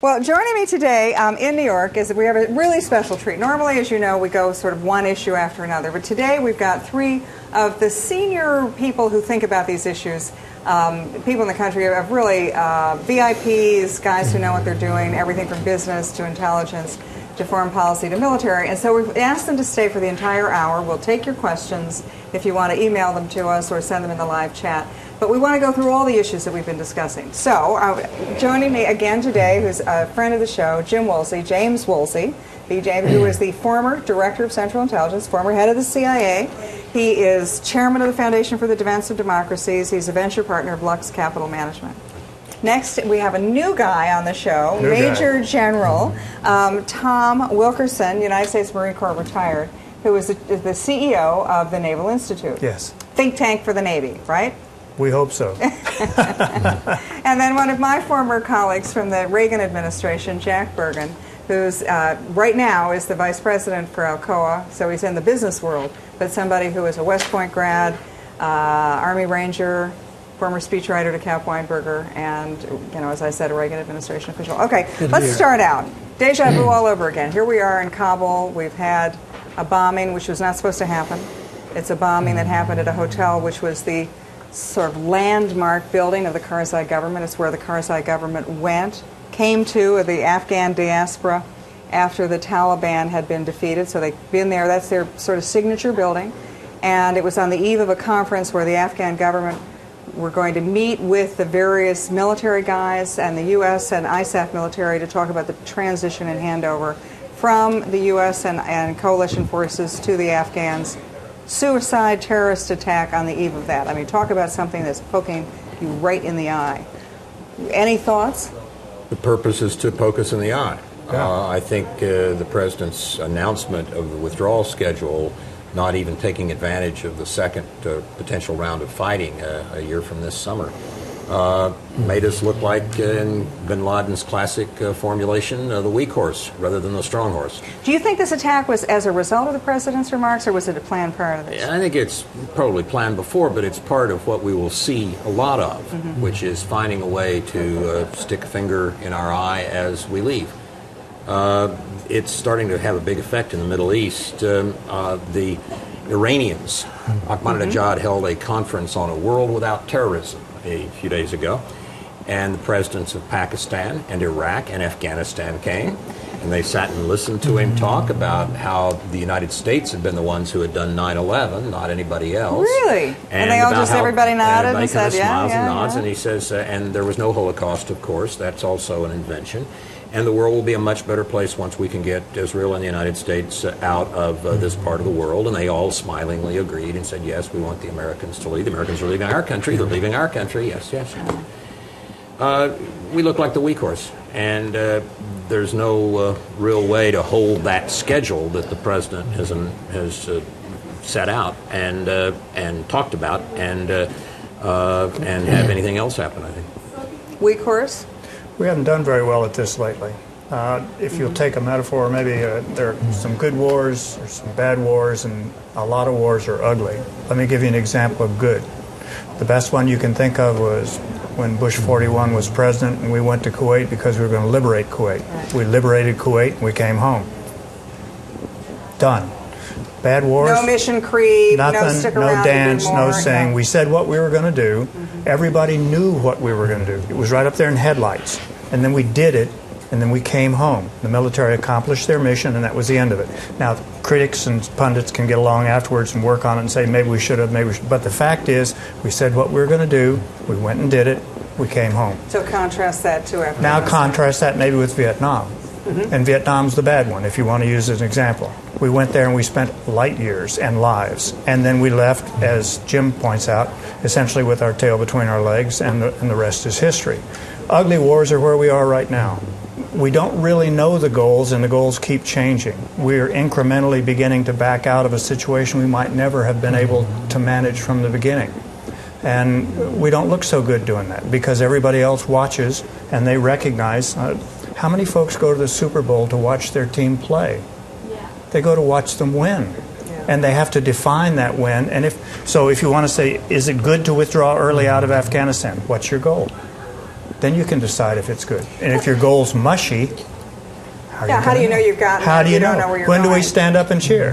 Well, joining me today in New York is that we have a really special treat. Normally, as you know, we go sort of one issue after another, but today we've got three of the senior people who think about these issues. People in the country of really VIPs, guys who know what they're doing, everything from business to intelligence to foreign policy to military. And so we've asked them to stay for the entire hour. We'll take your questions if you want to email them to us or send them in the live chat. But we want to go through all the issues that we've been discussing. So joining me again today, who's a friend of the show, James Woolsey, BJ, who is the former Director of Central Intelligence, former head of the CIA. He is chairman of the Foundation for the Defense of Democracies. He's a venture partner of Lux Capital Management. Next, we have a new guy on the show, Major General Tom Wilkerson, United States Marine Corps retired, who is the CEO of the Naval Institute. Yes. Think tank for the Navy, right? We hope so. And then one of my former colleagues from the Reagan administration, Jack Bergen, who's right now is the vice president for Alcoa, so he's in the business world, but somebody who is a West Point grad, Army Ranger, former speechwriter to Cap Weinberger, and, as I said, a Reagan administration official. Okay, let's start out. Deja vu all over again. Here we are in Kabul. We've had a bombing, which was not supposed to happen. It's a bombing that happened at a hotel, which was the sort of landmark building of the Karzai government. It's where the Karzai government came to the Afghan diaspora after the Taliban had been defeated. So they've been there. That's their sort of signature building. And it was on the eve of a conference where the Afghan government were going to meet with the various military guys and the U.S. and ISAF military to talk about the transition and handover from the U.S. and coalition forces to the Afghans. Suicide terrorist attack on the eve of that. I mean, talk about something that's poking you right in the eye. Any thoughts? The purpose is to poke us in the eye. Yeah. I think the president's announcement of the withdrawal schedule, not even taking advantage of the second potential round of fighting a year from this summer, made us look like in bin Laden's classic formulation, the weak horse rather than the strong horse. Do you think this attack was as a result of the president's remarks, or was it a planned prior to this? I think it's probably planned before, but it's part of what we will see a lot of, which is finding a way to stick a finger in our eye as we leave. It's starting to have a big effect in the Middle East. The Iranians, Ahmadinejad held a conference on a world without terrorism a few days ago, and the presidents of Pakistan and Iraq and Afghanistan came, and they sat and listened to him talk about how the United States had been the ones who had done 9/11, not anybody else. Really? And they all just, everybody nodded and said, smiles and nods, yeah. And he says, and there was no Holocaust, of course, that's also an invention. And the world will be a much better place once we can get Israel and the United States out of this part of the world. And they all smilingly agreed and said, yes, we want the Americans to leave. The Americans are leaving our country. They're leaving our country. Yes, yes. We look like the weak horse. And there's no real way to hold that schedule that the president has set out and talked about and have anything else happen, I think. Weak horse? We haven't done very well at this lately. If you'll take a metaphor, maybe there are some good wars, there's some bad wars, and a lot of wars are ugly. Let me give you an example of good. The best one you can think of was when Bush 41 was president and we went to Kuwait because we were going to liberate Kuwait. Right. We liberated Kuwait and we came home. Done. Bad wars. No mission creep, nothing, no stick around, no dance, no sing. Yeah. We said what we were going to do. Everybody knew what we were going to do. It was right up there in headlights. And then we did it, and then we came home. The military accomplished their mission, and that was the end of it. Now, critics and pundits can get along afterwards and work on it and say, maybe we should have, maybe we should. But the fact is, we said what we were going to do. We went and did it. We came home. So contrast that to Afghanistan. Now contrast that maybe with Vietnam. And Vietnam's the bad one, if you want to use it as an example. We went there and we spent light years and lives. And then we left, as Jim points out, essentially with our tail between our legs, and the rest is history. Ugly wars are where we are right now. We don't really know the goals, and the goals keep changing. We're incrementally beginning to back out of a situation we might never have been able to manage from the beginning. And we don't look so good doing that because everybody else watches and they recognize. How many folks go to the Super Bowl to watch their team play? Yeah. They go to watch them win. Yeah. And they have to define that win. And if you want to say, is it good to withdraw early out of Afghanistan? What's your goal? then you can decide if it's good. And if your goal's mushy, how do you know you've got it? How do you don't know? know where you're When do we going? stand up and cheer?